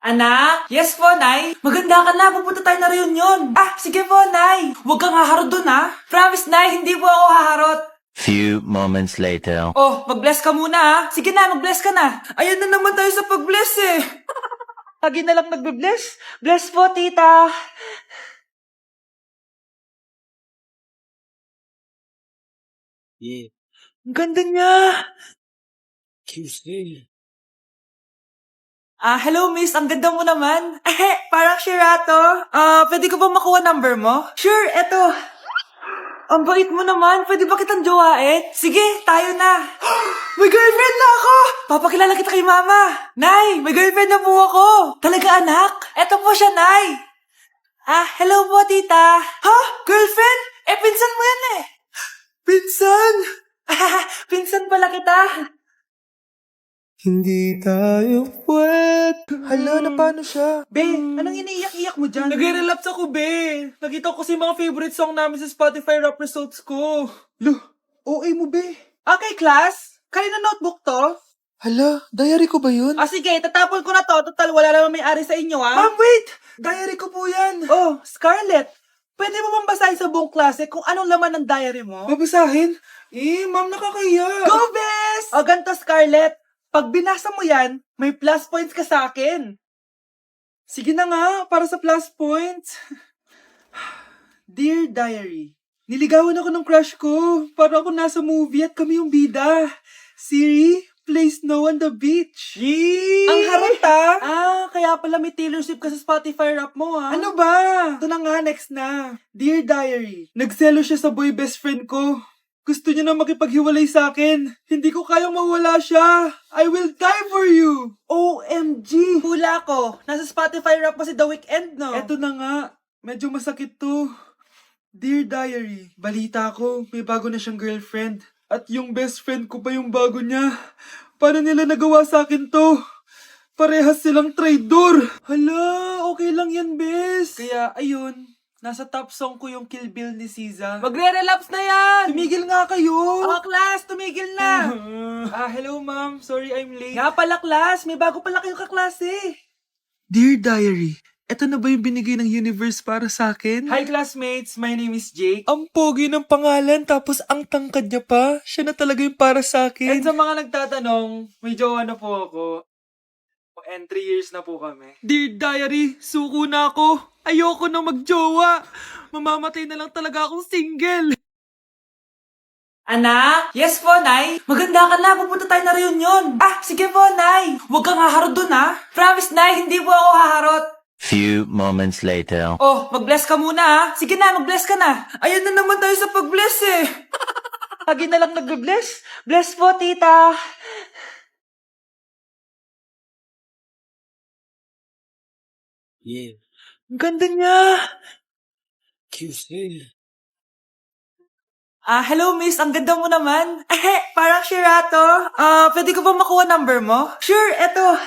Anak? Yes po, Nay. Maganda ka na. Pupunta tayo na reunion. Sige po, Nay. Huwag kang haharot dun, ha? Promise, Nay. Hindi po ako haharot. Few moments later. Oh, mag-bless ka muna, ha? Sige na, mag-bless ka na. Ayan na naman tayo sa pag-bless, eh. Lagi na lang nagbe-bless. Bless po, tita. Yeah, Ang ganda niya. QC. Hello, miss. Ang ganda mo naman. Parang Shirato. Pwede ko ba makuha number mo? Sure, eto. Ang bait mo naman. Pwede ba kitang jowain? Sige, tayo na. May girlfriend na ako! Papakilala kita kay mama. Nay, may girlfriend na po ako. Talaga, anak? Eto po siya, Nay. Hello po, tita. Ha? Girlfriend? Pinsan mo yan eh. Pinsan? Pinsan pala kita. Hindi tayo pwede. Hala, na paano siya? Be, anong iniiyak-iyak mo dyan? Nagre-relapse ako, be. Nakita ko kasi mga favorite song namin sa Spotify rap results ko. Loh, OA mo, be. Okay, class. Kanina notebook to? Hala, diary ko ba yun? Sige, tatapon ko na to. Total, wala naman may-ari sa inyo, ha? Ma'am, wait! Diary ko po yan. Oh, Scarlett. Pwede mo bang basahin sa buong klase kung anong laman ng diary mo? Babasahin? Ma'am, nakakahiya. Go, Bes! O, ganito, Scarlett. Pag binasa mo yan, may plus points ka sa akin. Sige na nga, para sa plus points. Dear Diary, niligawan ako ng crush ko. Para ako nasa movie at kami yung bida. Siri, play Snow on the Beach. Yee! Ang harot kaya pala may Taylor Swift ka sa Spotify rap mo, ha? Ano ba? Ito na nga, next na. Dear Diary, nagselo siya sa boy best friend ko. Gusto niya na makipaghiwalay sa akin. Hindi ko kayang mawala siya. I will die for you. OMG. Hula ko. Nasa Spotify rap pa si The Weeknd, no? Eto na nga. Medyo masakit to. Dear Diary, balita ko, may bago na siyang girlfriend. At yung best friend ko pa yung bago niya. Paano nila nagawa sa akin to? Parehas silang traidor. Hala, okay lang yan, bes. Kaya, ayun. Nasa top song ko yung Kill Bill ni SZA. Magre-relapse na yan! Tumigil nga kayo! Class, tumigil na! Hello ma'am. Sorry I'm late. Nga pala, class. May bago pala kayong kaklase. Dear Diary, eto na ba yung binigay ng universe para sa akin? Hi classmates, my name is Jake. Ang pogi ng pangalan tapos ang tangkad niya pa. Siya na talaga yung para sa akin. And sa mga nagtatanong, may jowa na po ako. And 3 years na po kami. Dear Diary, suko na ako. Ayoko na magjowa. Mamamatay na lang talaga akong single. Anak? Yes po, Nay. Maganda ka na. Pupunta tayo na reunion. Sige po, Nay. Huwag kang haharot dun, ha? Promise, Nay. Hindi po ako haharot. Few moments later. Oh, mag-bless ka muna, ha? Sige na, mag-bless ka na. Ayan na naman tayo sa pag-bless, eh. Lagi na lang nagbe-bless. Bless po, tita. Yeah, Ang ganda niya. QC. Hello, miss. Ang ganda mo naman. Parang Shirato. Pwede ko ba makuha number mo? Sure, eto.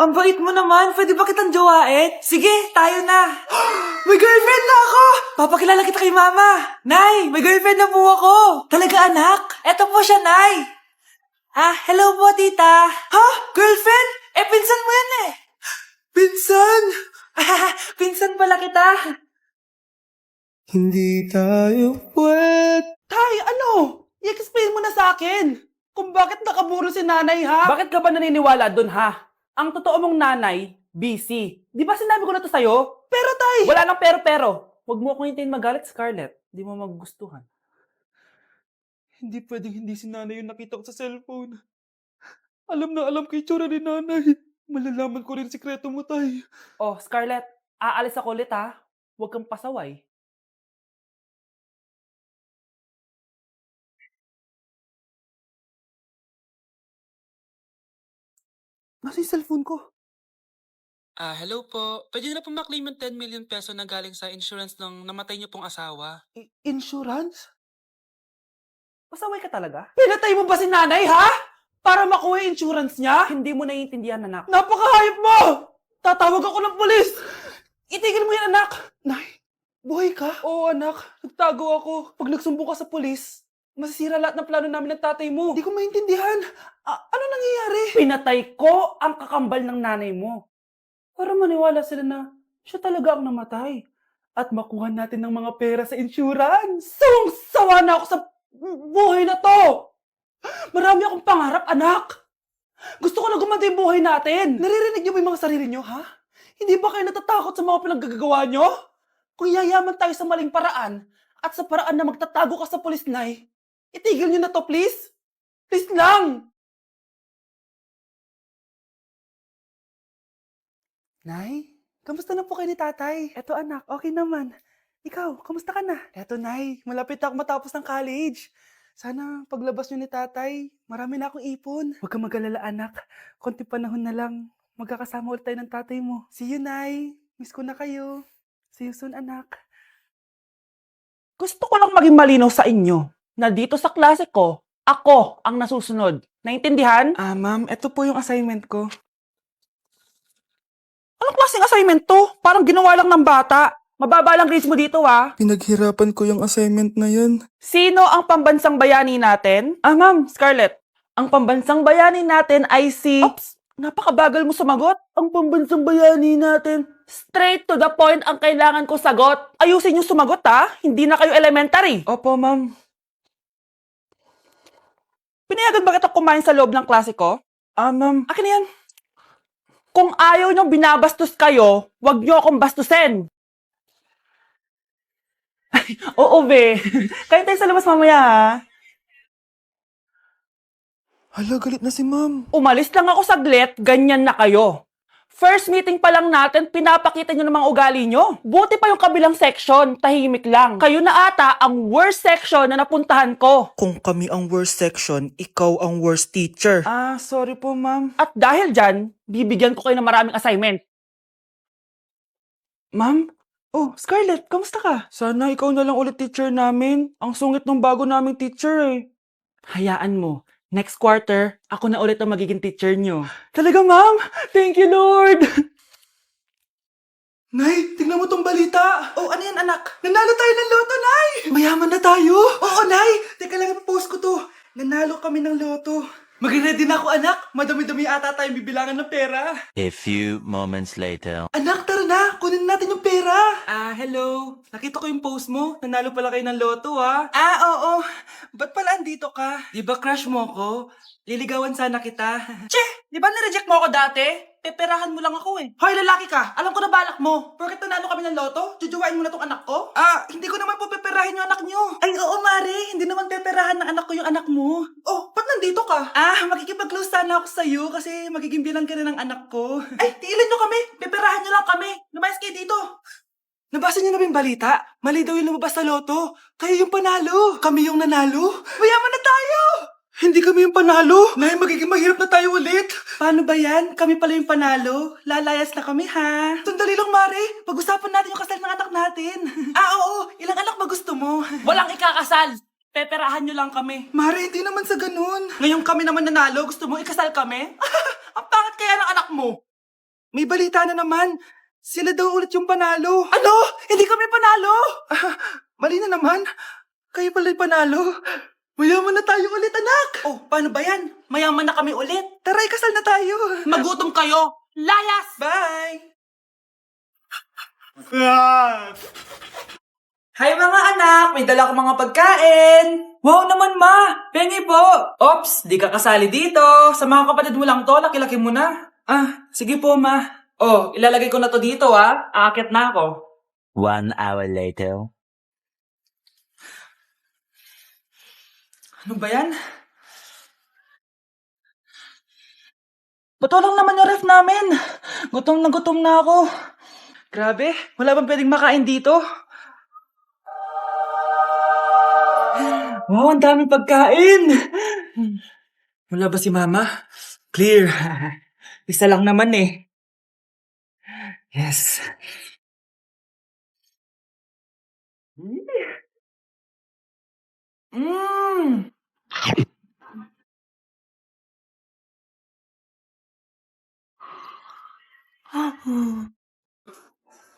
Ang bait mo naman. Pwede ba kitang jowain? Sige, tayo na. May girlfriend na ako! Papakilala kita kay mama. Nay, may girlfriend na po ako. Talaga, anak? Eto po siya, Nay. Hello po, tita. Ha? Girlfriend? Pinsan mo yan eh. Pinsan? Pinsan pala kita. Hindi tayo pwede. Tay, ano? I-explain mo na sa akin. Kung bakit nakaburo si nanay, ha? Bakit ka ba naniniwala dun, ha? Ang totoo mong nanay, busy. Di ba sinabi ko na to sa'yo? Pero, tay! Wala nang pero-pero. Huwag mo akong hintayin magalit, Scarlett. Di mo magugustuhan. Hindi pwedeng hindi si nanay yung nakita ko sa cellphone. Alam na alam ko yung tsura ni nanay. Malalaman ko rin sikreto mo, tay. Oh, Scarlett, aalis ako ulit, ha? Huwag kang pasaway. Nasa yung cellphone ko? Hello po. Pwede na po maklaim yung 10 million peso na galing sa insurance ng namatay niyo pong asawa. Insurance? Pasaway ka talaga? Pinatay mo ba si nanay, ha? Para makuha yung insurance niya? Hindi mo naiintindihan, anak. Napakahayop mo! Tatawag ako ng polis! Itigil mo yan, anak! Nay, buhay ka? Oo, anak. Nagtago ako. Pag nagsumbong ka sa polis, masisira lahat ng plano namin ng tatay mo. Hindi ko maintindihan. Ano nangyayari? Pinatay ko ang kakambal ng nanay mo. Para maniwala sila na siya talaga ang namatay. At makuha natin ng mga pera sa insurance. Sawang-sawa na ako sa buhay na to! Marami akong pangarap, anak! Gusto ko na gumanda yung buhay natin! Naririnig niyo ba yung mga sarili niyo, ha? Hindi ba kayo natatakot sa mga pinaggagawa niyo? Kung yayaman tayo sa maling paraan at sa paraan na magtatago ka sa pulis, Nay, itigil niyo na to, please! Please lang! Nay, kamusta na po kayo ni tatay? Eto anak, okay naman. Ikaw, kamusta ka na? Eto Nay, malapit ako matapos ng college. Sana paglabas niyo ni tatay, marami na akong ipon. Huwag kang mag-alala anak, konti panahon na lang. Magkakasama ulit tayo ng tatay mo. See you, Nay. Miss ko na kayo. See you soon, anak. Gusto ko lang maging malinaw sa inyo na dito sa klase ko, ako ang nasusunod. Naintindihan? Ma'am, eto po yung assignment ko. Anong klaseng assignment to? Parang ginawa lang ng bata. Mababa lang grades mo dito, ha? Pinaghirapan ko yung assignment na yan. Sino ang pambansang bayani natin? Ma'am, Scarlett. Ang pambansang bayani natin ay si... Oops! Napakabagal mo sumagot. Ang pambansang bayani natin. Straight to the point ang kailangan ko sagot. Ayusin yung sumagot, ha? Hindi na kayo elementary. Opo, ma'am. Pinayagan ba kita kumain sa loob ng klase ko? Ma'am. Akin na yan. Kung ayaw niyong binabastos kayo, wag niyo akong bastusin. Oo, be. Kain tayo sa labas mamaya, ha? Hala, galit na si ma'am. Umalis lang ako saglit, ganyan na kayo. First meeting pa lang natin, pinapakita nyo ng mga ugali nyo. Buti pa yung kabilang section, tahimik lang. Kayo na ata ang worst section na napuntahan ko. Kung kami ang worst section, ikaw ang worst teacher. Sorry po, ma'am. At dahil dyan, bibigyan ko kayo ng maraming assignment. Ma'am? Oh, Scarlett, kamusta ka? Sana ikaw na lang ulit teacher namin. Ang sungit ng bago naming teacher eh. Hayaan mo, next quarter, ako na ulit ang magiging teacher nyo. Talaga, ma'am? Thank you, Lord! Nay, tingnan mo tong balita. Oh, ano yan, anak? Nanalo tayo ng loto, Nay! Mayaman na tayo! Oo, Nay! Teka lang, ipopost ko to. Nanalo kami ng loto. Mag-ready na ako, anak. Madami-dami ata tayong bibilangan ng pera. A few moments later. Anak, tara na! Kunin natin yung pera! Hello. Nakita ko yung post mo. Nanalo pala kayo ng loto, ha? Oo. Ba't pala andito ka? Di ba crush mo ko? Liligawan sana kita. Che! Di ba nireject mo ako dati? Peperahan mo lang ako eh. Hoy, lalaki ka! Alam ko na balak mo. Porket nanalo kami ng loto, jujuwain mo na tong anak ko? Hindi ko naman po peperahin yung anak nyo. Ay, oo, Mare. Hindi naman peperahan ng anak ko yung anak mo. Oh, ba't nandito ka? Makikipag-close sana ako sa'yo kasi magiging bilang ka na ng anak ko. Ay, tiilan nyo kami. Peperahan nyo lang kami. Lumayas kayo dito. Nabasa niyo na ba yung balita? Mali daw yung lumabas sa loto. Kayo yung panalo. Kami yung nanalo. Mayaman na tayo! Hindi kami yung panalo. Nay, magiging mahirap na tayo ulit. Paano ba yan? Kami pala yung panalo. Lalayas na kami, ha? Sandali lang, Mare. Pag-usapan natin yung kasal ng anak natin. Oo. Ilang anak ba gusto mo? Walang ikakasal! Peperahan nyo lang kami. Mare, hindi naman sa ganun. Ngayon kami naman nanalo. Gusto mo ikasal kami? Ang pangit kaya ng anak mo. May balita na naman. Sila daw ulit yung panalo. Ano? Hindi kami panalo! Mali na naman. Kayo pala yung panalo. Mayaman na tayo ulit, anak. Oh, paano ba yan? Mayaman na kami ulit. Tara, ikasal na tayo. Magutom kayo. Layas! Bye. Hi mga anak! May dala ko mga pagkain! Wow naman ma! Pengi po! Ops! Di ka kasali dito! Sa mga kapatid mo lang to, laki-laki mo na. Sige po ma. Oh, ilalagay ko na to dito Aakit na ako. 1 hour later. Ano ba yan? Bato lang naman yung ref namin. Gutom na ako. Grabe, wala bang pwedeng makain dito? Wow, ang daming pagkain! Wala ba si Mama? Clear. Isa lang naman eh. Yes.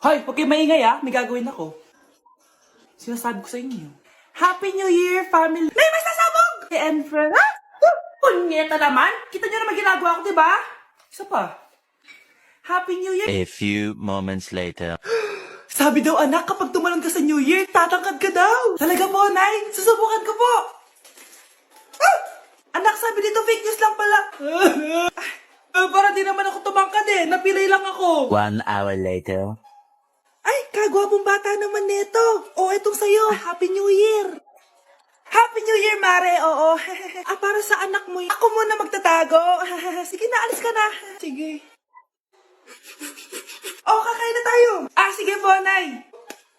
Hoy, huwag kayo maingay may gagawin ako. Sinasabi ko sa inyo. Happy New Year, family! Nay, may sasabog! And friends. Punyeta naman! Kita niyo naman ginagawa ko, di ba? Isa pa. Happy New Year! A few moments later. Sabi daw anak, kapag tumalon ka sa New Year, tatangkad ka daw. Talaga po, Nay? Susubukan ko po. Ah! Anak, sabi dito fake news lang pala. Para di naman ako tumangkad eh. Napilay lang ako. 1 hour later. Ay, kagwapong bata naman nito. O, etong sa'yo. Happy New Year. Happy New Year, Mare. Oo. Para sa anak mo. Ako muna magtatago. Sige na, alis ka na. Sige. Kakain na tayo. Sige po, Nay.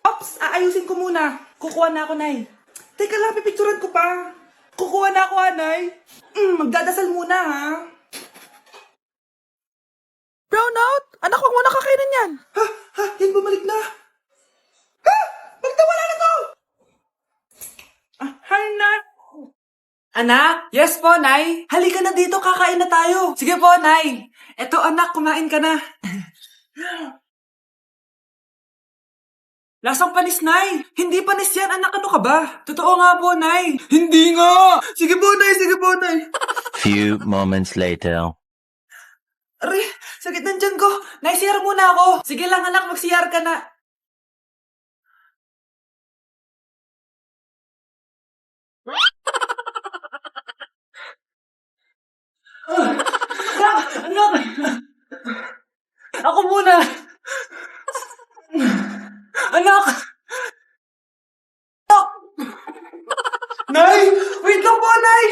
Ops, aayusin ko muna. Kukuha na ako, Nay. Teka lang, pipicturan ko pa. Kukuha na ako, Nay. Magdadasal muna, ha? Brownout? Anak, wag mo na kakainin yan. Yan bumalik na. Magtawala na to! Hi, Nay. Anak? Yes po, Nay. Halika na dito, kakain na tayo. Sige po, Nay. Eto, anak, kumain ka na. Lasang panis, Nay. Hindi panis yan, anak. Ano ka ba? Totoo nga po, Nay. Hindi nga. Sige po, Nay. Sige po, Nay. Few moments later. Aray, sakit ng tiyan ko. Nay, CR muna ako. Sige lang, anak. Mag-CR ka na. Anak! Ako muna! Anak! Nay! Wait lang po, Nay!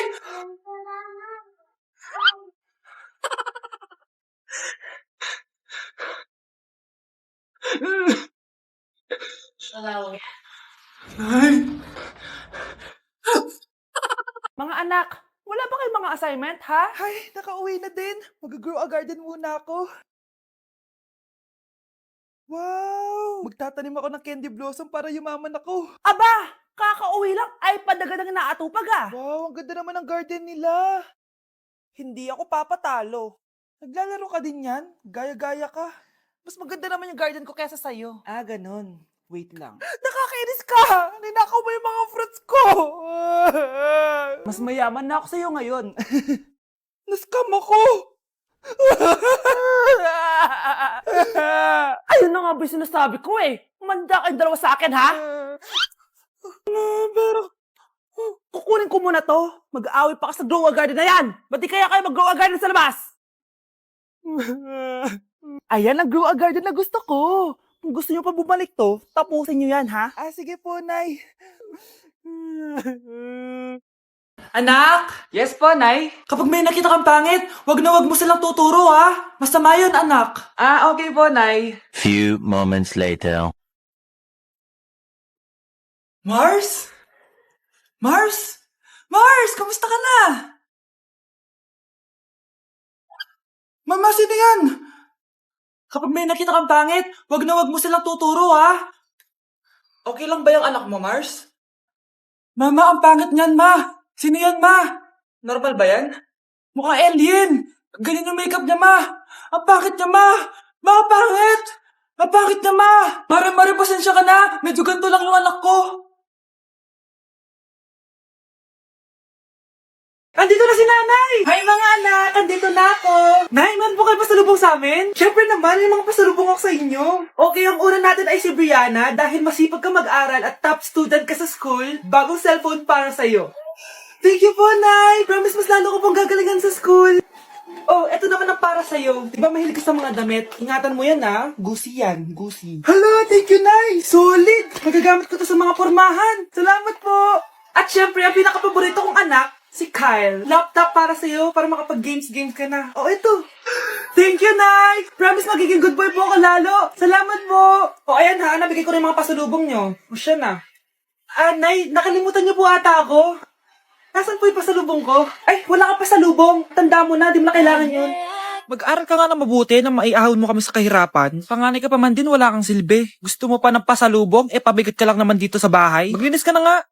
Nay! Mga anak, wala ba kayong mga assignment, ha? Ay, nakauwi na din. Mag-grow a garden muna ako. Wow! Magtatanim ako ng candy blossom para yumaman ako. Aba, kakauwi lang ay padagadang naatupag, ah. Wow, ang ganda naman ng garden nila. Hindi ako papatalo. Naglalaro ka din yan? Gaya-gaya ka. Mas maganda naman yung garden ko kesa sa'yo. Ganon. Wait lang. Nakakainis ka! Ninakaw mo yung mga fruits ko! Mas mayaman na ako sa'yo ngayon. Nascam ako! Ayun na nga ba yung sinasabi ko eh. Manda kayong dalawa sa akin, ha? Pero, Kukunin ko muna to. Mag-aaway pa ka sa grow a garden na yan. Ba't di kaya kayo mag-grow a garden sa labas? Ayan ang grow a garden na gusto ko. Kung gusto nyo pa bumalik to, tapusin nyo yan, ha? sige po, Nay. Anak! Yes po, Nay. Kapag may nakita kang pangit, wag mo silang tuturo, ha? Masama yun, anak. Okay po, Nay. Few moments later. Mars? Mars? Mars, kamusta ka na? Mama, sino yan? Kapag may nakita kang pangit, wag mo silang tuturo, ha? Okay lang ba yung anak mo, Mars? Mama, ang pangit niyan, Ma. Sino yan, Ma? Normal ba yan? Mukhang alien. Ganyan yung makeup niya, Ma. Ang pangit niya, Ma. Ma, ang pangit. Ang pangit niya, Ma. Mare, pasensya ka na. Medyo ganito lang yung anak ko. Andito na si Nanay! Hi mga anak! Andito na ako! Nay, man po kayo pasalubong sa amin? Siyempre naman, may mga pasalubong ako sa inyo. Okay, ang una natin ay si Brianna dahil masipag ka mag-aral at top student ka sa school, bagong cellphone para sa'yo. Thank you po, Nay! Promise mas lalo ko pong gagalingan sa school. Oh, eto naman ang para sa'yo. Diba mahilig ka sa mga damit? Ingatan mo yan, ha? Gucci yan, Gucci. Hala, thank you, Nay! Solid! Magagamit ko to sa mga pormahan. Salamat po! At syempre, ang pinakapaborito kong anak, si Kyle. Laptop para sa'yo, para makapag-games ka na. Oh, ito. Thank you, Nay! Promise magiging good boy po ako lalo. Salamat po. O, ayan ha, nabigay ko na yung mga pasalubong nyo. O, siya na. Nay, nakalimutan niyo po ata ako. Nasaan po yung pasalubong ko? Ay, wala ka pasalubong. Tanda mo na, di mo na kailangan yun. Mag-aral ka nga na mabuti na maiahon mo kami sa kahirapan. Panganay ka pa man din, wala kang silbi. Gusto mo pa ng pasalubong? Pabigat ka lang naman dito sa bahay. Maglinis ka na nga.